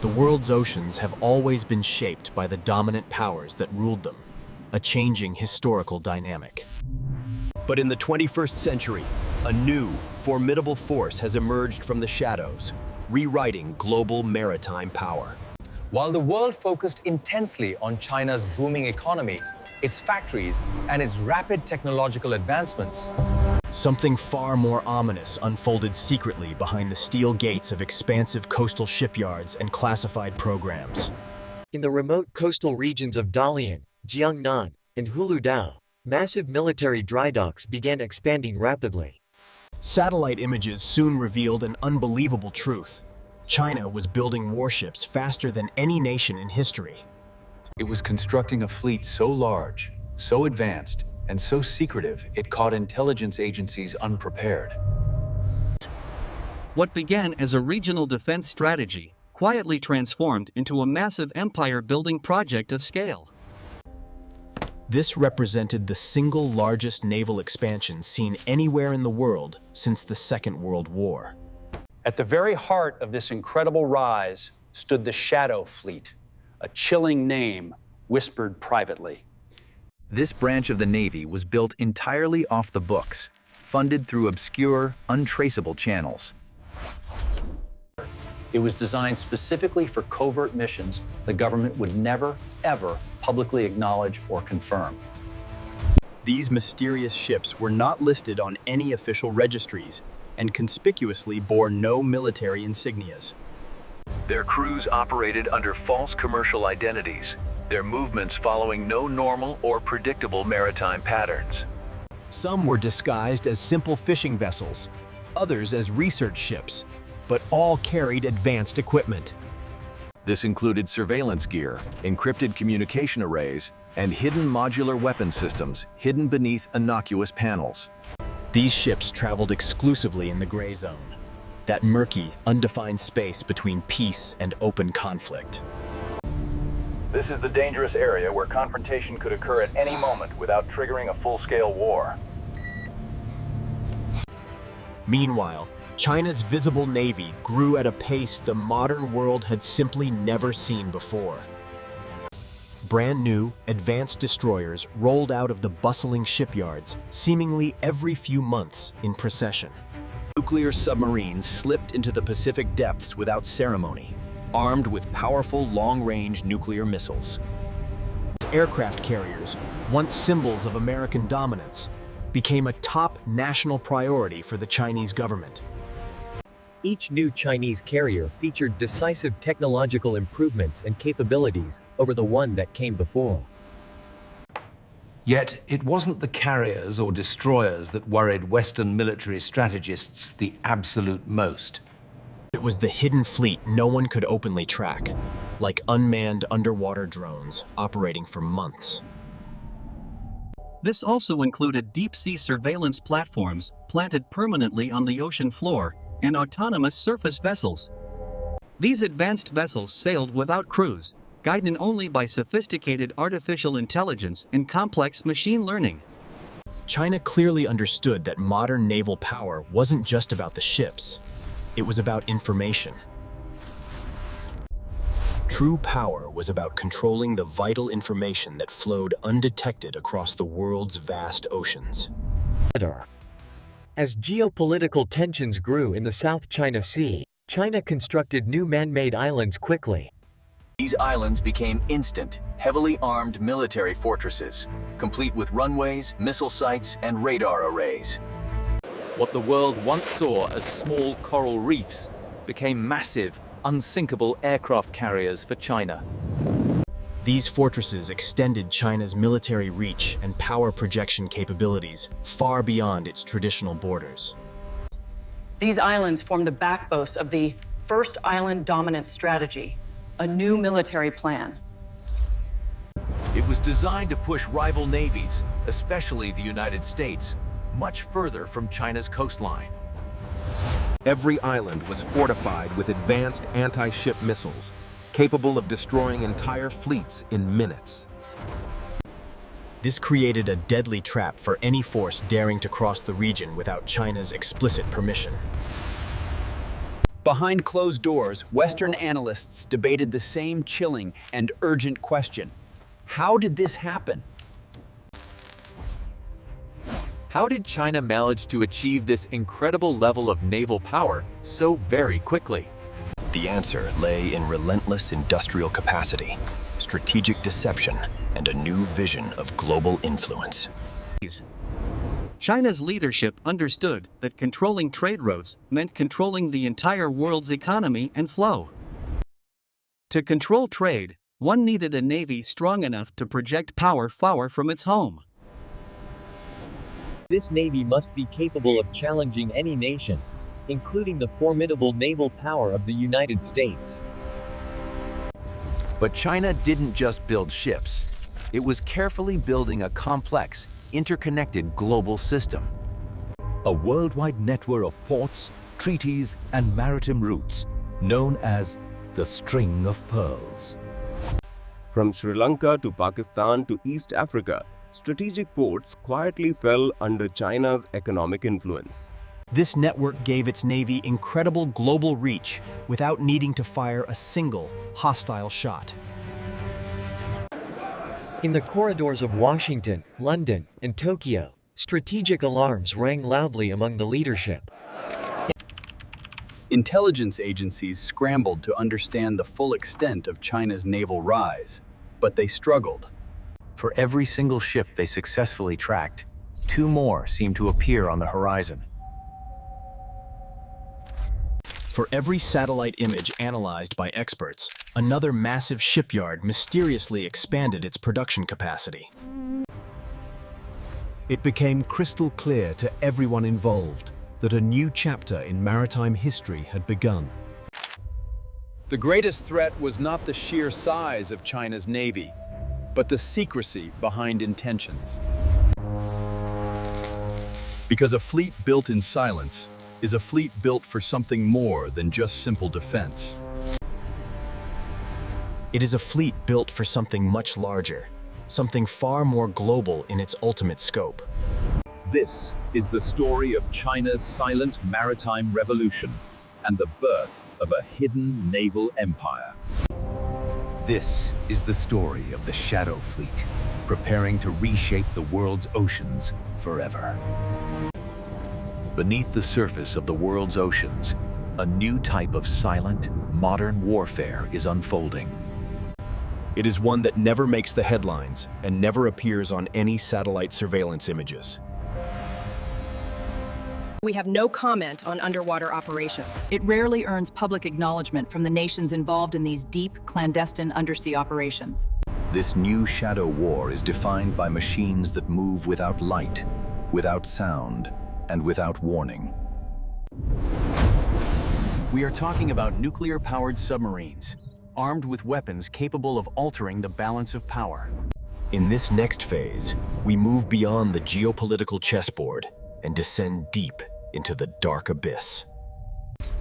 The world's oceans have always been shaped by the dominant powers that ruled them, a changing historical dynamic. But in the 21st century, a new, formidable force has emerged from the shadows, rewriting global maritime power. While the world focused intensely on China's booming economy, its factories, and its rapid technological advancements, Something far more ominous unfolded secretly behind the steel gates of expansive coastal shipyards and classified programs. In the remote coastal regions of Dalian, Jiangnan, and Huludao, massive military dry docks began expanding rapidly. Satellite images soon revealed an unbelievable truth. China was building warships faster than any nation in history. It was constructing a fleet so large, so advanced, and so secretive it caught intelligence agencies unprepared. What began as a regional defense strategy quietly transformed into a massive empire-building project of scale. This represented the single largest naval expansion seen anywhere in the world since the Second World War. At the very heart of this incredible rise stood the Shadow Fleet, a chilling name whispered privately. This branch of the Navy was built entirely off the books, funded through obscure, untraceable channels. It was designed specifically for covert missions the government would never, ever publicly acknowledge or confirm. These mysterious ships were not listed on any official registries and conspicuously bore no military insignias. Their crews operated under false commercial identities, their movements following no normal or predictable maritime patterns. Some were disguised as simple fishing vessels, others as research ships, but all carried advanced equipment. This included surveillance gear, encrypted communication arrays, and hidden modular weapon systems hidden beneath innocuous panels. These ships traveled exclusively in the gray zone, that murky, undefined space between peace and open conflict. This is the dangerous area where confrontation could occur at any moment without triggering a full-scale war. Meanwhile, China's visible navy grew at a pace the modern world had simply never seen before. Brand new, advanced destroyers rolled out of the bustling shipyards seemingly every few months in procession. Nuclear submarines slipped into the Pacific depths without ceremony, armed with powerful long-range nuclear missiles. Aircraft carriers, once symbols of American dominance, became a top national priority for the Chinese government. Each new Chinese carrier featured decisive technological improvements and capabilities over the one that came before. Yet, it wasn't the carriers or destroyers that worried Western military strategists the absolute most. It was the hidden fleet no one could openly track, like unmanned underwater drones operating for months. This also included deep-sea surveillance platforms planted permanently on the ocean floor and autonomous surface vessels. These advanced vessels sailed without crews, guided only by sophisticated artificial intelligence and complex machine learning. China clearly understood that modern naval power wasn't just about the ships. It was about information. True power was about controlling the vital information that flowed undetected across the world's vast oceans. As geopolitical tensions grew in the South China Sea, China constructed new man-made islands quickly. These islands became instant, heavily armed military fortresses, complete with runways, missile sites, and radar arrays. What the world once saw as small coral reefs became massive, unsinkable aircraft carriers for China. These fortresses extended China's military reach and power projection capabilities far beyond its traditional borders. These islands form the backbone of the First Island Dominance Strategy, a new military plan. It was designed to push rival navies, especially the United States, much further from China's coastline. Every island was fortified with advanced anti-ship missiles, capable of destroying entire fleets in minutes. This created a deadly trap for any force daring to cross the region without China's explicit permission. Behind closed doors, Western analysts debated the same chilling and urgent question. How did this happen? How did China manage to achieve this incredible level of naval power so very quickly? The answer lay in relentless industrial capacity, strategic deception, and a new vision of global influence. China's leadership understood that controlling trade routes meant controlling the entire world's economy and flow. To control trade, one needed a navy strong enough to project power far from its home. This navy must be capable of challenging any nation, including the formidable naval power of the United States. But China didn't just build ships. It was carefully building a complex, interconnected global system. A worldwide network of ports, treaties, and maritime routes, known as the String of Pearls. From Sri Lanka to Pakistan to East Africa, strategic ports quietly fell under China's economic influence. This network gave its navy incredible global reach without needing to fire a single hostile shot. In the corridors of Washington, London, and Tokyo, strategic alarms rang loudly among the leadership. Intelligence agencies scrambled to understand the full extent of China's naval rise, but they struggled. For every single ship they successfully tracked, 2 more seemed to appear on the horizon. For every satellite image analyzed by experts, another massive shipyard mysteriously expanded its production capacity. It became crystal clear to everyone involved that a new chapter in maritime history had begun. The greatest threat was not the sheer size of China's navy, but the secrecy behind intentions. Because a fleet built in silence is a fleet built for something more than just simple defense. It is a fleet built for something much larger, something far more global in its ultimate scope. This is the story of China's silent maritime revolution and the birth of a hidden naval empire. This is the story of the Shadow Fleet, preparing to reshape the world's oceans forever. Beneath the surface of the world's oceans, a new type of silent, modern warfare is unfolding. It is one that never makes the headlines and never appears on any satellite surveillance images. We have no comment on underwater operations. It rarely earns public acknowledgement from the nations involved in these deep, clandestine undersea operations. This new shadow war is defined by machines that move without light, without sound, and without warning. We are talking about nuclear-powered submarines, armed with weapons capable of altering the balance of power. In this next phase, we move beyond the geopolitical chessboard and descend deep into the dark abyss.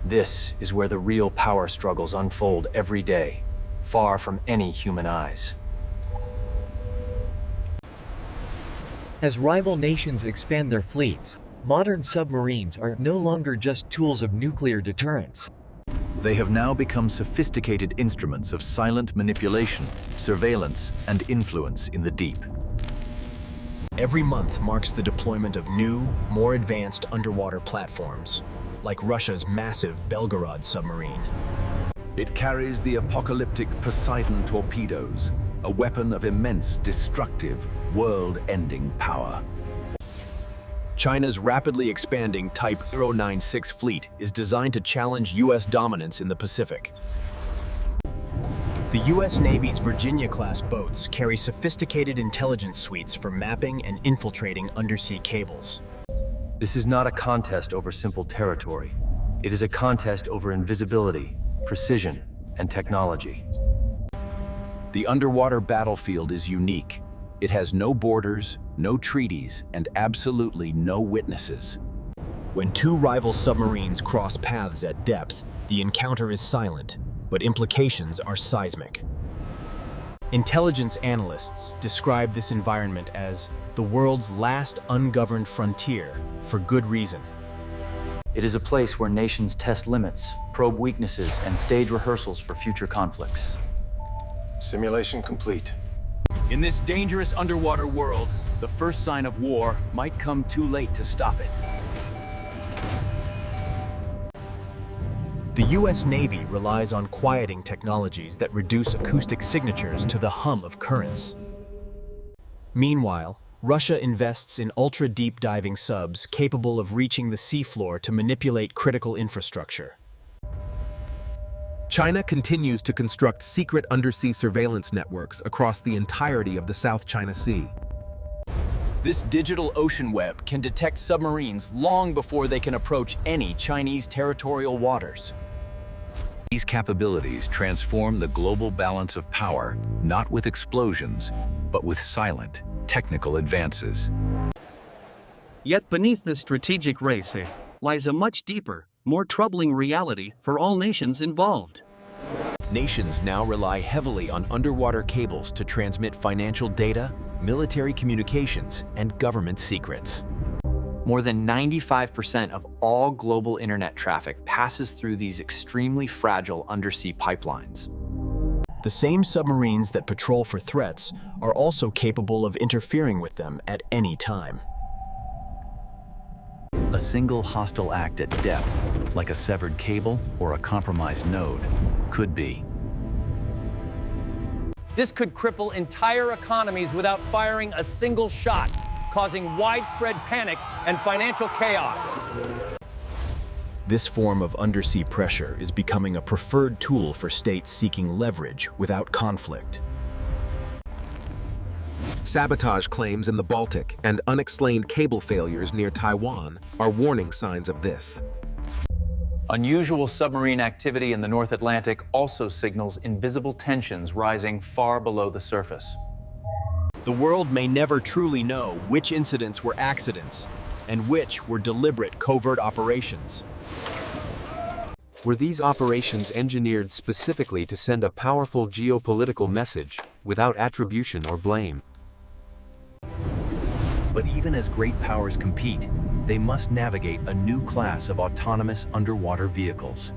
This is where the real power struggles unfold every day, far from any human eyes. As rival nations expand their fleets, modern submarines are no longer just tools of nuclear deterrence. They have now become sophisticated instruments of silent manipulation, surveillance, and influence in the deep. Every month marks the deployment of new, more advanced underwater platforms, like Russia's massive Belgorod submarine. It carries the apocalyptic Poseidon torpedoes, a weapon of immense, destructive, world-ending power. China's rapidly expanding Type 096 fleet is designed to challenge U.S. dominance in the Pacific. The U.S. Navy's Virginia-class boats carry sophisticated intelligence suites for mapping and infiltrating undersea cables. This is not a contest over simple territory. It is a contest over invisibility, precision, and technology. The underwater battlefield is unique. It has no borders, no treaties, and absolutely no witnesses. When 2 rival submarines cross paths at depth, the encounter is silent, but implications are seismic. Intelligence analysts describe this environment as the world's last ungoverned frontier, for good reason. It is a place where nations test limits, probe weaknesses, and stage rehearsals for future conflicts. Simulation complete. In this dangerous underwater world, the first sign of war might come too late to stop it. The U.S. Navy relies on quieting technologies that reduce acoustic signatures to the hum of currents. Meanwhile, Russia invests in ultra-deep diving subs capable of reaching the seafloor to manipulate critical infrastructure. China continues to construct secret undersea surveillance networks across the entirety of the South China Sea. This digital ocean web can detect submarines long before they can approach any Chinese territorial waters. These capabilities transform the global balance of power, not with explosions, but with silent, technical advances. Yet beneath this strategic race lies a much deeper, more troubling reality for all nations involved. Nations now rely heavily on underwater cables to transmit financial data, military communications, and government secrets. More than 95% of all global internet traffic passes through these extremely fragile undersea pipelines. The same submarines that patrol for threats are also capable of interfering with them at any time. A single hostile act at depth, like a severed cable or a compromised node, could be. This could cripple entire economies without firing a single shot, causing widespread panic and financial chaos. This form of undersea pressure is becoming a preferred tool for states seeking leverage without conflict. Sabotage claims in the Baltic and unexplained cable failures near Taiwan are warning signs of this. Unusual submarine activity in the North Atlantic also signals invisible tensions rising far below the surface. The world may never truly know which incidents were accidents and which were deliberate covert operations. Were these operations engineered specifically to send a powerful geopolitical message, without attribution or blame? But even as great powers compete, they must navigate a new class of autonomous underwater vehicles.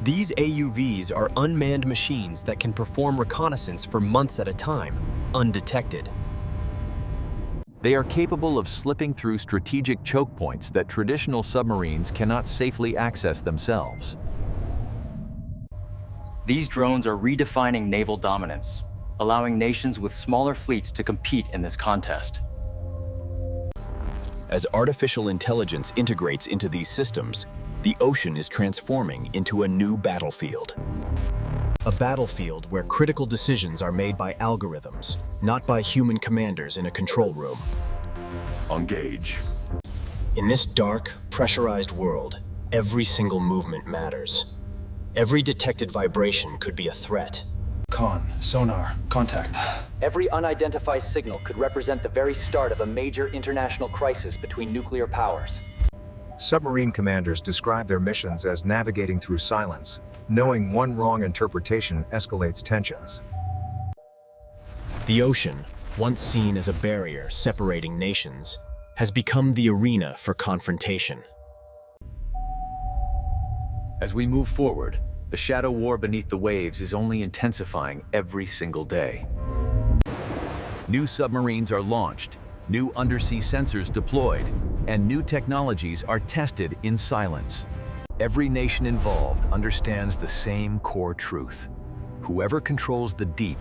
These AUVs are unmanned machines that can perform reconnaissance for months at a time, undetected. They are capable of slipping through strategic choke points that traditional submarines cannot safely access themselves. These drones are redefining naval dominance, allowing nations with smaller fleets to compete in this contest. As artificial intelligence integrates into these systems, the ocean is transforming into a new battlefield. A battlefield where critical decisions are made by algorithms, not by human commanders in a control room. Engage. In this dark, pressurized world, every single movement matters. Every detected vibration could be a threat. Con, sonar, contact. Every unidentified signal could represent the very start of a major international crisis between nuclear powers. Submarine commanders describe their missions as navigating through silence. Knowing one wrong interpretation escalates tensions. The ocean, once seen as a barrier separating nations, has become the arena for confrontation. As we move forward, the shadow war beneath the waves is only intensifying every single day. New submarines are launched, new undersea sensors deployed, and new technologies are tested in silence. Every nation involved understands the same core truth. Whoever controls the deep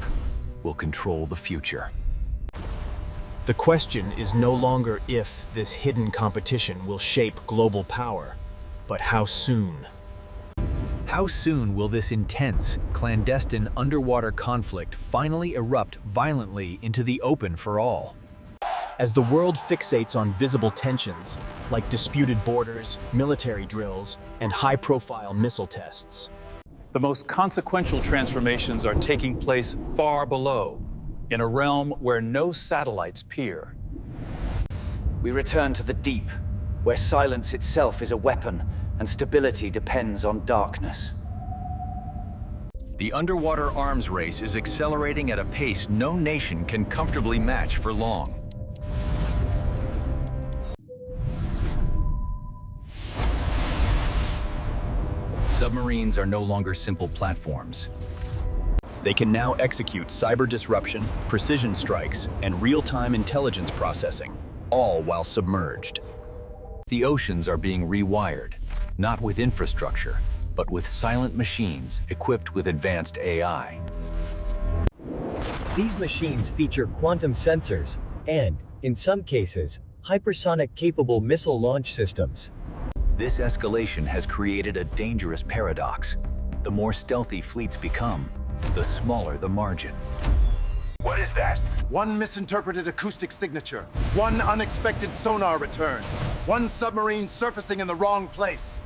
will control the future. The question is no longer if this hidden competition will shape global power, but how soon. How soon will this intense, clandestine underwater conflict finally erupt violently into the open for all? As the world fixates on visible tensions, like disputed borders, military drills, and high-profile missile tests. The most consequential transformations are taking place far below, in a realm where no satellites peer. We return to the deep, where silence itself is a weapon and stability depends on darkness. The underwater arms race is accelerating at a pace no nation can comfortably match for long. Submarines are no longer simple platforms. They can now execute cyber disruption, precision strikes, and real-time intelligence processing, all while submerged. The oceans are being rewired, not with infrastructure, but with silent machines equipped with advanced AI. These machines feature quantum sensors and, in some cases, hypersonic-capable missile launch systems. This escalation has created a dangerous paradox. The more stealthy fleets become, the smaller the margin. What is that? One misinterpreted acoustic signature, one unexpected sonar return, one submarine surfacing in the wrong place.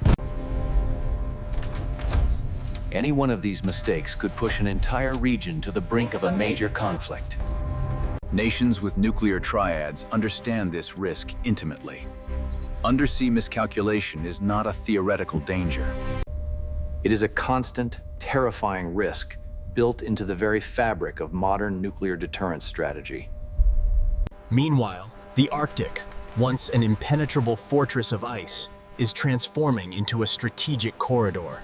Any one of these mistakes could push an entire region to the brink of a major conflict. Nations with nuclear triads understand this risk intimately. Undersea miscalculation is not a theoretical danger. It is a constant, terrifying risk built into the very fabric of modern nuclear deterrence strategy. Meanwhile, the Arctic, once an impenetrable fortress of ice, is transforming into a strategic corridor.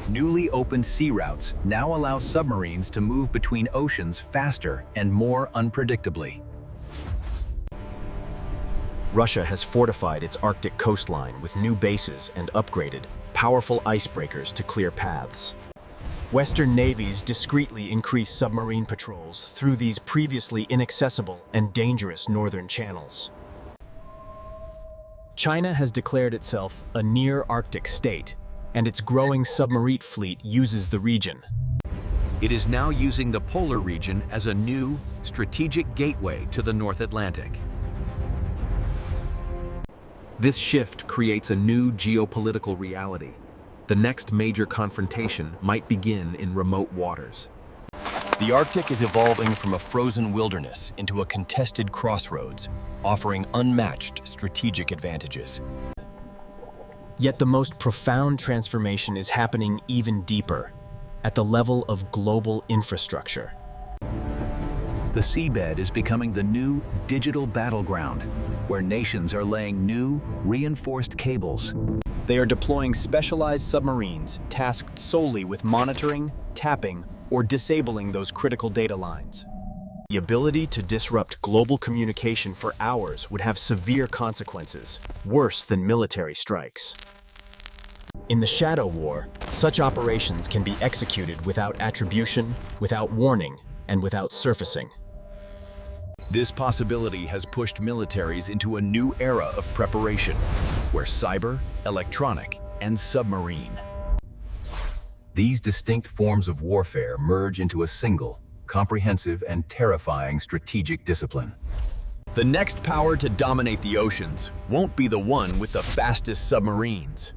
Newly opened sea routes now allow submarines to move between oceans faster and more unpredictably. Russia has fortified its Arctic coastline with new bases and upgraded, powerful icebreakers to clear paths. Western navies discreetly increase submarine patrols through these previously inaccessible and dangerous northern channels. China has declared itself a near-Arctic state, and its growing submarine fleet uses the region. It is now using the polar region as a new, strategic gateway to the North Atlantic. This shift creates a new geopolitical reality. The next major confrontation might begin in remote waters. The Arctic is evolving from a frozen wilderness into a contested crossroads, offering unmatched strategic advantages. Yet the most profound transformation is happening even deeper, at the level of global infrastructure. The seabed is becoming the new digital battleground, where nations are laying new, reinforced cables. They are deploying specialized submarines tasked solely with monitoring, tapping, or disabling those critical data lines. The ability to disrupt global communication for hours would have severe consequences, worse than military strikes. In the Shadow War, such operations can be executed without attribution, without warning, and without surfacing. This possibility has pushed militaries into a new era of preparation, where cyber, electronic, and submarine. These distinct forms of warfare merge into a single, comprehensive, and terrifying strategic discipline. The next power to dominate the oceans won't be the one with the fastest submarines.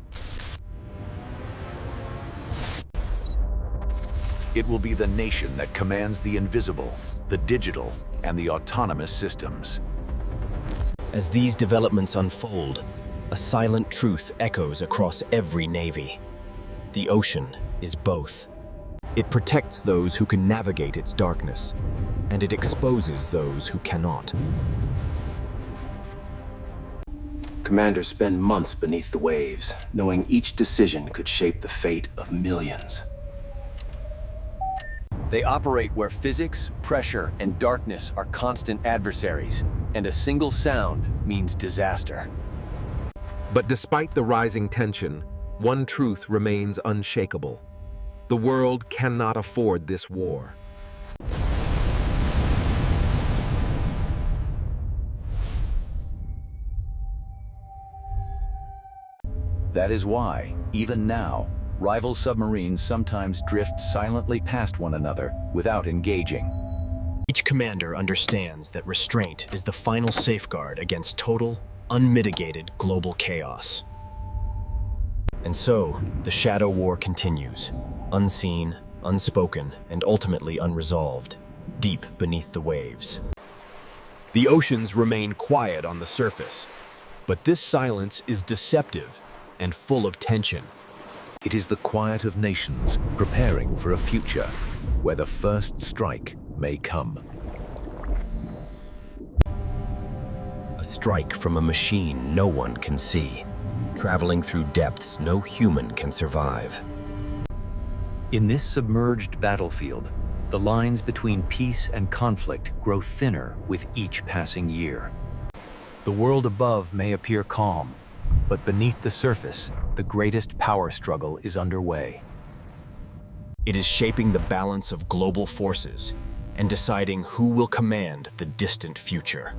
It will be the nation that commands the invisible, the digital, and the autonomous systems. As these developments unfold, a silent truth echoes across every navy. The ocean is both. It protects those who can navigate its darkness, and it exposes those who cannot. Commanders spend months beneath the waves, knowing each decision could shape the fate of millions. They operate where physics, pressure, and darkness are constant adversaries, and a single sound means disaster. But despite the rising tension, one truth remains unshakable. The world cannot afford this war. That is why, even now, rival submarines sometimes drift silently past one another without engaging. Each commander understands that restraint is the final safeguard against total, unmitigated global chaos. And so, the Shadow War continues, unseen, unspoken, and ultimately unresolved, deep beneath the waves. The oceans remain quiet on the surface, but this silence is deceptive and full of tension. It is the quiet of nations preparing for a future where the first strike may come. A strike from a machine no one can see. traveling through depths no human can survive. In this submerged battlefield, the lines between peace and conflict grow thinner with each passing year. The world above may appear calm, but beneath the surface, the greatest power struggle is underway. It is shaping the balance of global forces and deciding who will command the distant future.